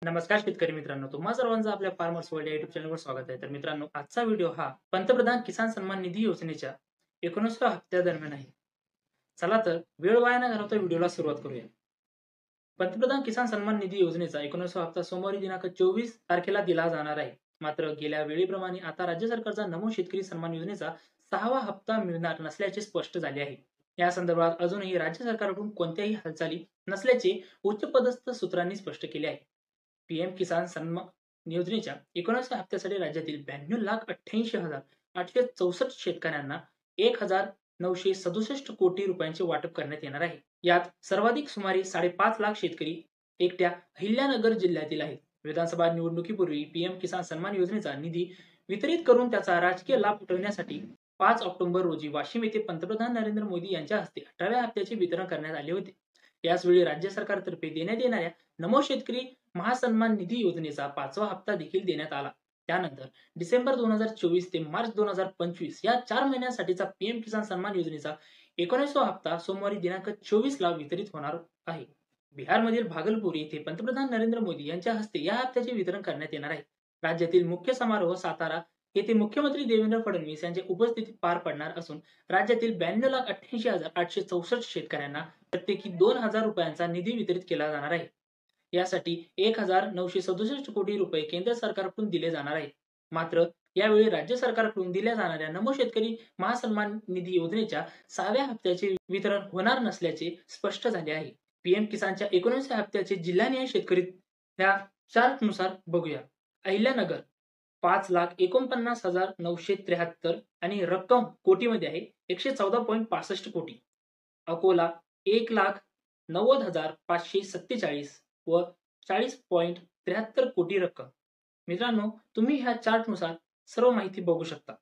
नमस्कार शेतकरी मित्रांनो, तुम्हा सर्वांचं आपल्या फार्मर्स वर्ल्ड या युट्यूब चॅनलवर स्वागत आहे. तर मित्रांनो, आजचा व्हिडिओ हा पंतप्रधान किसान सन्मान निधी योजनेच्या 19व्या हप्त्यादरम्यान आहे. चला तर वेळ वाया न घालवता व्हिडिओला सुरुवात करूया. पंतप्रधान किसान सन्मान निधी योजनेचा 19वा हप्ता सोमवारी दिनांक 24 तारखेला दिला जाणार आहे. मात्र गेल्या वेळेप्रमाणे आता राज्य सरकारचा नमो शेतकरी सन्मान योजनेचा 6वा हप्ता मिळणार नसल्याचे स्पष्ट झाले आहे. या संदर्भात अजूनही राज्य सरकारकडून कोणत्याही हालचाली नसल्याचे उच्चपदस्थ सूत्रांनी स्पष्ट केले आहे. पीएम किसान सन्मान योजनेच्या 19व्या हप्त्यासाठी राज्यातील 92,88,864 शेतकऱ्यांना 1,967 कोटी रुपयांचे वाटप करण्यात येणार आहे. यात सर्वाधिक सुमारे 5.5 लाख शेतकरी एकट्या अहिल्यानगर जिल्ह्यातील आहेत. विधानसभा निवडणुकीपूर्वी पीएम किसान सन्मान योजनेचा निधी वितरित करून त्याचा राजकीय लाभ उठवण्यासाठी 5 ऑक्टोबर रोजी वाशिम येथे पंतप्रधान नरेंद्र मोदी यांच्या हस्ते 18व्या हप्त्याचे वितरण करण्यात आले होते. याचवेळी राज्य सरकारतर्फे देण्यात येणाऱ्या नमो शेतकरी महासन्मान निधी योजनेचा 5वा हप्ता देखील देण्यात आला. त्यानंतर डिसेंबर 2024 ते मार्च 2025 या 4 महिन्यांसाठीचा पीएम किसान सन्मान योजनेचा 19वा हप्ता सोमवारी दिनांक 24 ला वितरित होणार आहे. बिहारमधील भागलपूर येथे पंतप्रधान नरेंद्र मोदी यांच्या हस्ते या हप्त्याचे वितरण करण्यात येणार आहे. राज्यातील मुख्य समारोह सातारा येथे मुख्यमंत्री देवेंद्र फडणवीस यांच्या उपस्थितीत पार पडणार असून राज्यातील 92,88,864 शेतकऱ्यांना प्रत्येकी 2,000 रुपयांचा निधी वितरित केला जाणार आहे. यासाठी 1,967 कोटी रुपये केंद्र सरकारकडून दिले जाणार आहेत. मात्र यावेळी राज्य सरकारकडून दिल्या जाणाऱ्या नमो शेतकरी महासन्मान निधी योजनेच्या 6व्या हप्त्याचे वितरण होणार नसल्याचे स्पष्ट झाले आहे. पीएम किसानच्या 19व्या हप्त्याचे जिल्हानिहाय शेतकरी ह्या चार्टनुसार बघूया. अहिल्यानगर 5,49,973 आणि रक्कम कोटीमध्ये आहे 114.65 कोटी. अकोला 1,90,547 व 40.73 कोटी रक्कम. मित्रांनो, तुम्ही ह्या चार्टनुसार सर्व माहिती बघू शकता.